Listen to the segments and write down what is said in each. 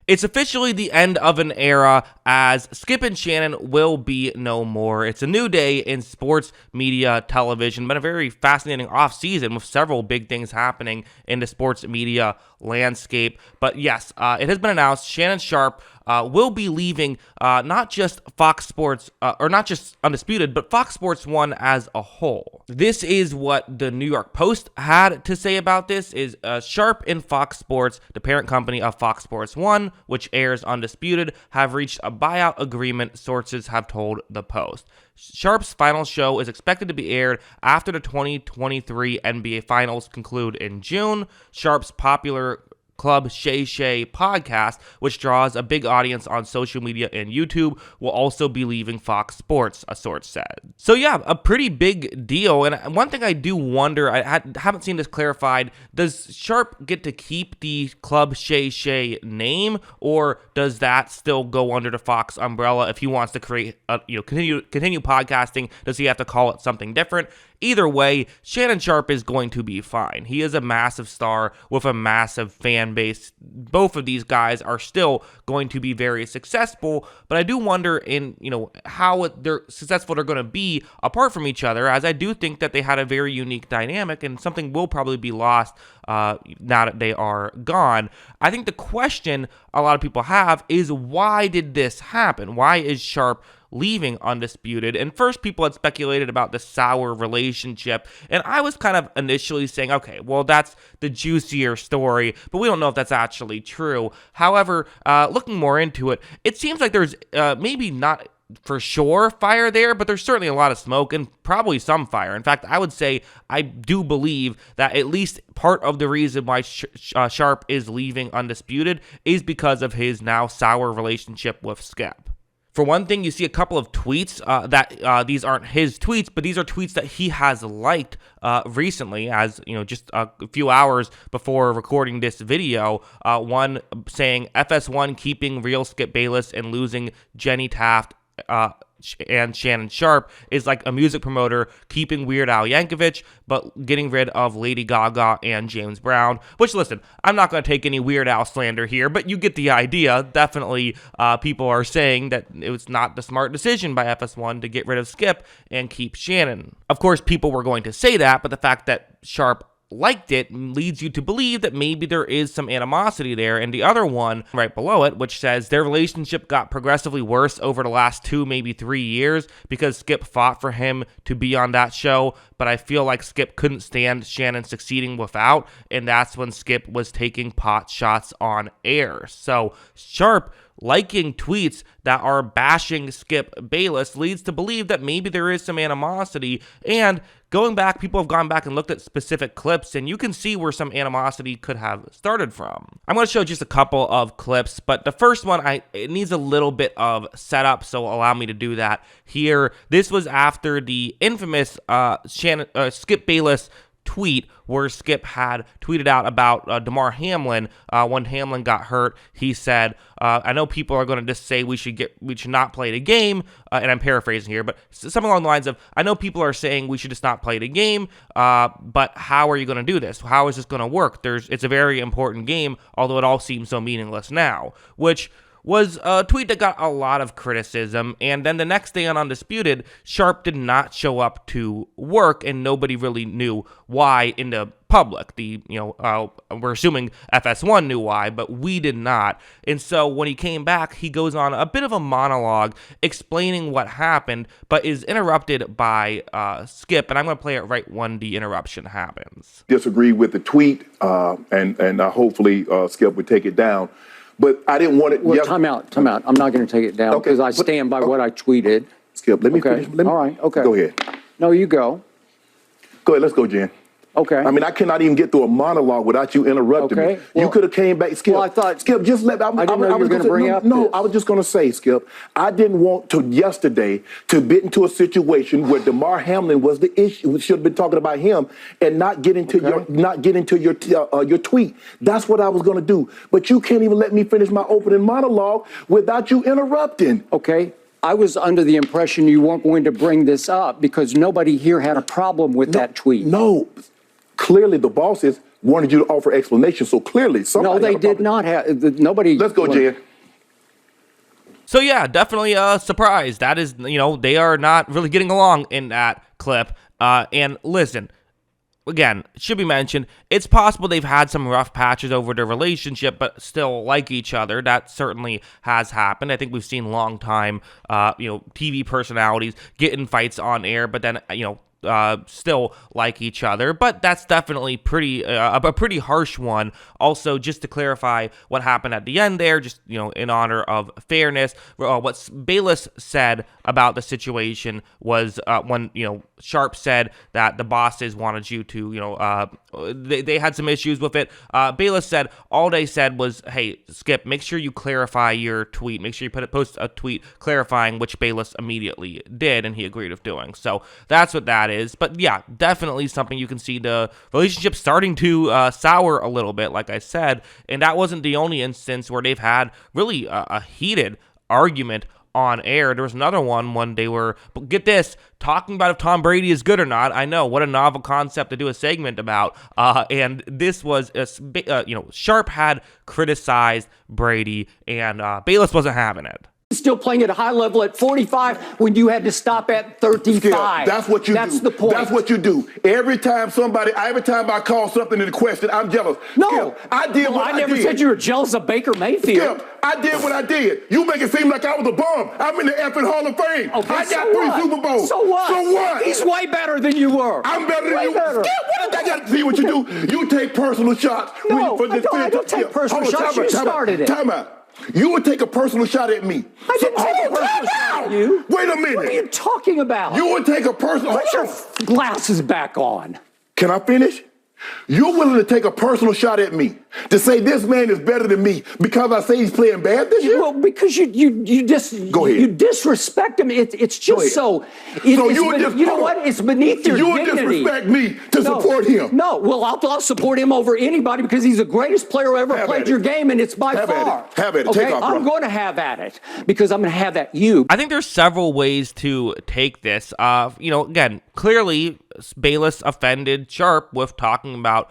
It's officially the end of an era, as Skip and Shannon will be no more. It's a new day in sports media television. Been a very fascinating offseason with several big things happening in the sports media landscape. But yes, it has been announced Shannon Sharpe will be leaving not just Fox Sports, or not just Undisputed, but Fox Sports 1 as a whole. This is what the New York Post had to say about this, is Sharpe and Fox Sports, the parent company of Fox Sports 1, which airs Undisputed, have reached a buyout agreement, sources have told the Post. Sharpe's final show is expected to be aired after the 2023 NBA Finals conclude in June. Sharpe's popular Club Shay Shay podcast, which draws a big audience on social media and YouTube, will also be leaving Fox Sports, a source said. So yeah, a pretty big deal. And one thing I do wonder, I haven't seen this clarified, does Sharpe get to keep the Club Shay Shay name, or does that still go under the Fox umbrella? If he wants to create, continue podcasting, does he have to call it something different? Either way, Shannon Sharpe is going to be fine. He is a massive star with a massive fan base. Both of these guys are still going to be very successful, but I do wonder how they're successful they're going to be apart from each other, as I do think that they had a very unique dynamic, and something will probably be lost now that they are gone. I think the question a lot of people have is, why did this happen? Why is Sharpe leaving Undisputed? And first, people had speculated about the sour relationship, and I was kind of initially saying, okay, well, that's the juicier story, but we don't know if that's actually true. However, looking more into it, it seems like there's maybe not for sure fire there, but there's certainly a lot of smoke and probably some fire. In fact, I would say I do believe that at least part of the reason why Sharpe is leaving Undisputed is because of his now sour relationship with Skip. For one thing, you see a couple of tweets that these aren't his tweets, but these are tweets that he has liked recently, as just a few hours before recording this video. One saying FS1 keeping real Skip Bayless and losing Jenny Taft and Shannon Sharpe is like a music promoter keeping Weird Al Yankovic, but getting rid of Lady Gaga and James Brown. Which, listen, I'm not going to take any Weird Al slander here, but you get the idea. Definitely, people are saying that it was not the smart decision by FS1 to get rid of Skip and keep Shannon. Of course, people were going to say that, but the fact that Sharpe liked it leads you to believe that maybe there is some animosity there. And the other one right below it, which says their relationship got progressively worse over the last 2, maybe 3 years, because Skip fought for him to be on that show, but I feel like Skip couldn't stand Shannon succeeding without, and that's when Skip was taking pot shots on air. So Sharpe liking tweets that are bashing Skip Bayless leads to believe that maybe there is some animosity. And going back, people have gone back and looked at specific clips, and you can see where some animosity could have started from. I'm going to show just a couple of clips, but the first one, it needs a little bit of setup, so allow me to do that here. This was after the infamous Skip Bayless tweet where Skip had tweeted out about Damar Hamlin. When Hamlin got hurt, he said, I know people are going to just say we should not play the game, and I'm paraphrasing here, but something along the lines of, I know people are saying we should just not play the game, but how are you going to do this? How is this going to work? It's a very important game, although it all seems so meaningless now, which was a tweet that got a lot of criticism. And then the next day on Undisputed, Sharpe did not show up to work, and nobody really knew why in the public. We're assuming FS1 knew why, but we did not. And so when he came back, he goes on a bit of a monologue explaining what happened, but is interrupted by Skip, and I'm going to play it right when the interruption happens. Disagree with the tweet, and hopefully Skip would take it down. But I didn't want it. Well, time out. I'm not going to take it down because I stand by what I tweeted. Skip, let me finish. All right, okay. Go ahead. No, you go. Go ahead, let's go, Jen. Okay. I mean, I cannot even get through a monologue without you interrupting me. Well, you could have came back, Skip. Well, I thought, Skip, just let. I didn't know you were going to bring up No, this. I was just going to say, Skip, I didn't want to yesterday to get into a situation where Damar Hamlin was the issue. We should have been talking about him and not get into your tweet. That's what I was going to do. But you can't even let me finish my opening monologue without you interrupting. Okay. I was under the impression you weren't going to bring this up because nobody here had a problem with that tweet. No. Clearly, the bosses wanted you to offer explanation. So clearly, somebody. No, they did not have. Nobody. Let's go, Jen. So yeah, definitely a surprise. That is, they are not really getting along in that clip. And listen, again, it should be mentioned, it's possible they've had some rough patches over their relationship, but still like each other. That certainly has happened. I think we've seen long time, TV personalities get in fights on air, but then, still like each other. But that's definitely a pretty harsh one. Also, just to clarify what happened at the end there, just in honor of fairness, what Bayless said about the situation was when Sharpe said that the bosses wanted you to they had some issues with it. Bayless said all they said was, hey, Skip, make sure you clarify your tweet, make sure you post a tweet clarifying, which Bayless immediately did, and he agreed with doing. So that's what that is. But yeah, definitely something you can see the relationship starting to sour a little bit, like I said. And that wasn't the only instance where they've had really a heated argument on air. There was another one when they were, but get this, talking about if Tom Brady is good or not. I know, what a novel concept to do a segment about. And this was, Sharpe had criticized Brady, and Bayless wasn't having it. Still playing at a high level at 45 when you had to stop at 35. Skip, that's what you do. That's the point. That's what you do. Every time I call something into question, I'm jealous. No, Skip, I did what I did. I never said you were jealous of Baker Mayfield. Skip, I did what I did. You make it seem like I was a bum. I'm in the effing Hall of Fame. Okay, I got 3 Super Bowls. So what? So what? He's way better than you were. I'm better than you. Better. Skip, what did I got to see what you do? You take personal shots. No, I don't take personal shots. You started it. Time out. You would take a personal shot at me. I didn't take a personal shot at you. Wait a minute. What are you talking about? You would take a personal. Put your glasses back on. Can I finish? You're willing to take a personal shot at me to say this man is better than me because I say he's playing bad this year? Well, because you Go ahead. You disrespect him. It's just so. You know what? It's beneath your dignity. You would disrespect me to support him. No, well, I'll support him over anybody because he's the greatest player who ever played your game, and it's by far. Have at it. Okay, Take off, I'm going to have at it because I'm going to have at you. I think there's several ways to take this. Again, clearly Bayless offended Sharpe with talking about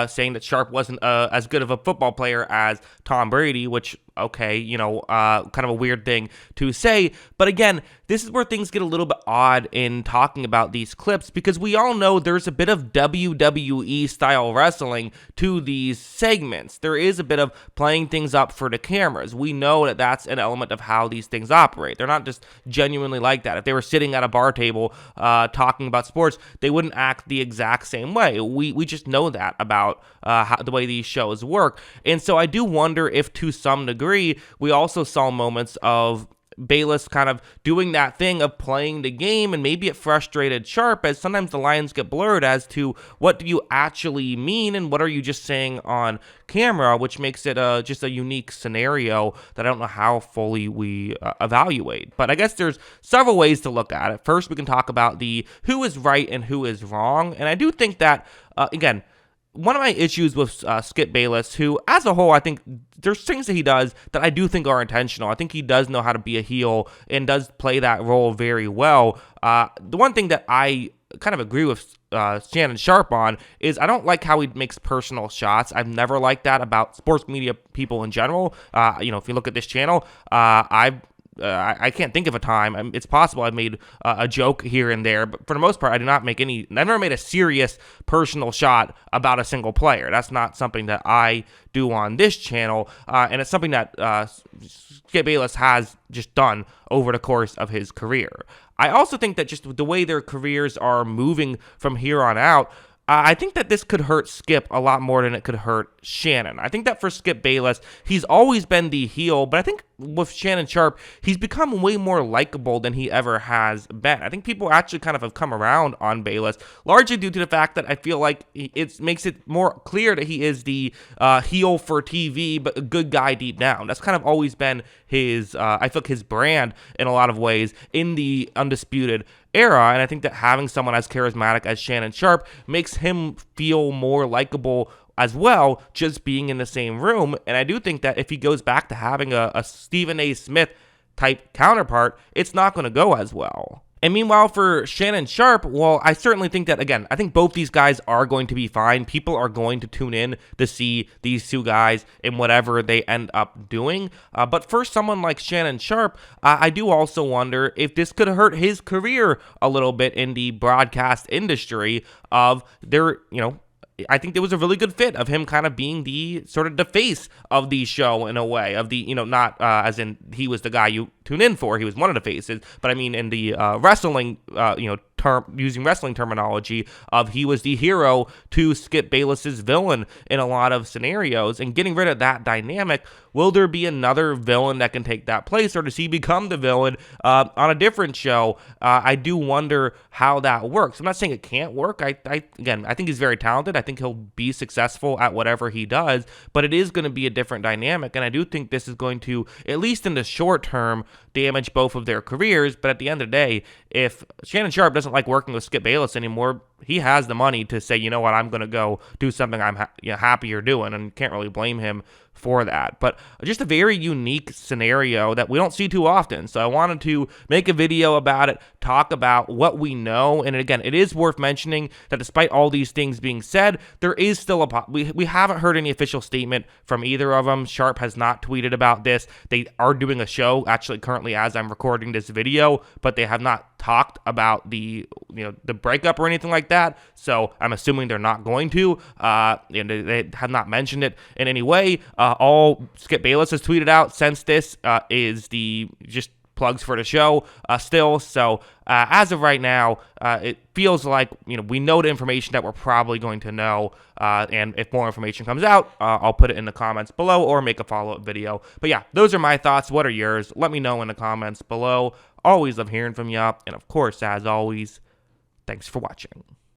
saying that Sharpe wasn't as good of a football player as Tom Brady, which, okay, kind of a weird thing to say. But again, this is where things get a little bit odd in talking about these clips because we all know there's a bit of WWE style wrestling to these segments. There is a bit of playing things up for the cameras. We know that that's an element of how these things operate. They're not just genuinely like that. If they were sitting at a bar table talking about sports, they wouldn't act the exact same way. We just know that about the way these shows work. And so I do wonder if to some degree we also saw moments of Bayless kind of doing that thing of playing the game, and maybe it frustrated Sharpe as sometimes the lines get blurred as to what do you actually mean and what are you just saying on camera, which makes it just a unique scenario that I don't know how fully we evaluate. But I guess there's several ways to look at it. First, we can talk about the who is right and who is wrong, and I do think that, again, one of my issues with Skip Bayless, who, as a whole, I think there's things that he does that I do think are intentional. I think he does know how to be a heel and does play that role very well. The one thing that I kind of agree with Shannon Sharpe on is I don't like how he makes personal shots. I've never liked that about sports media people in general. If you look at this channel, I can't think of a time. It's possible I've made a joke here and there, but for the most part, I never made a serious personal shot about a single player. That's not something that I do on this channel, and it's something that Skip Bayless has just done over the course of his career. I also think that just the way their careers are moving from here on out, I think that this could hurt Skip a lot more than it could hurt Shannon. I think that for Skip Bayless, he's always been the heel, but I think with Shannon Sharpe, he's become way more likable than he ever has been. I think people actually kind of have come around on Bayless, largely due to the fact that I feel like it makes it more clear that he is the heel for TV, but a good guy deep down. That's kind of always been his, I feel like his brand in a lot of ways in the Undisputed era, and I think that having someone as charismatic as Shannon Sharpe makes him feel more likable as well, just being in the same room. And I do think that if he goes back to having a Stephen A. Smith type counterpart, it's not going to go as well. And meanwhile, for Shannon Sharpe, well, I certainly think that, again, I think both these guys are going to be fine. People are going to tune in to see these two guys in whatever they end up doing. But for someone like Shannon Sharpe, I do also wonder if this could hurt his career a little bit in the broadcast industry of their, I think there was a really good fit of him kind of being the sort of the face of the show in a way, of the, not as in he was the guy you tune in for, he was one of the faces, but I mean in the wrestling, using wrestling terminology of he was the hero to Skip Bayless's villain in a lot of scenarios, and getting rid of that dynamic. Will there be another villain that can take that place, or does he become the villain on a different show? I do wonder how that works. I'm not saying it can't work. I think he's very talented. I think he'll be successful at whatever he does, but it is going to be a different dynamic, and I do think this is going to, at least in the short term, damage both of their careers. But at the end of the day, if Shannon Sharpe doesn't like working with Skip Bayless anymore, he has the money to say, you know what, I'm going to go do something I'm happier doing, and can't really blame him for that. But just a very unique scenario that we don't see too often. So I wanted to make a video about it, talk about what we know. And again, it is worth mentioning that despite all these things being said, there is still we haven't heard any official statement from either of them. Sharpe has not tweeted about this. They are doing a show actually currently as I'm recording this video, but they have not talked about the breakup or anything like that. So I'm assuming they're not going to, and they have not mentioned it in any way. All Skip Bayless has tweeted out since this is the just plugs for the show still. So as of right now, it feels like we know the information that we're probably going to know. And if more information comes out, I'll put it in the comments below or make a follow-up video. But yeah, those are my thoughts. What are yours? Let me know in the comments below. Always love hearing from you. And of course, as always, thanks for watching.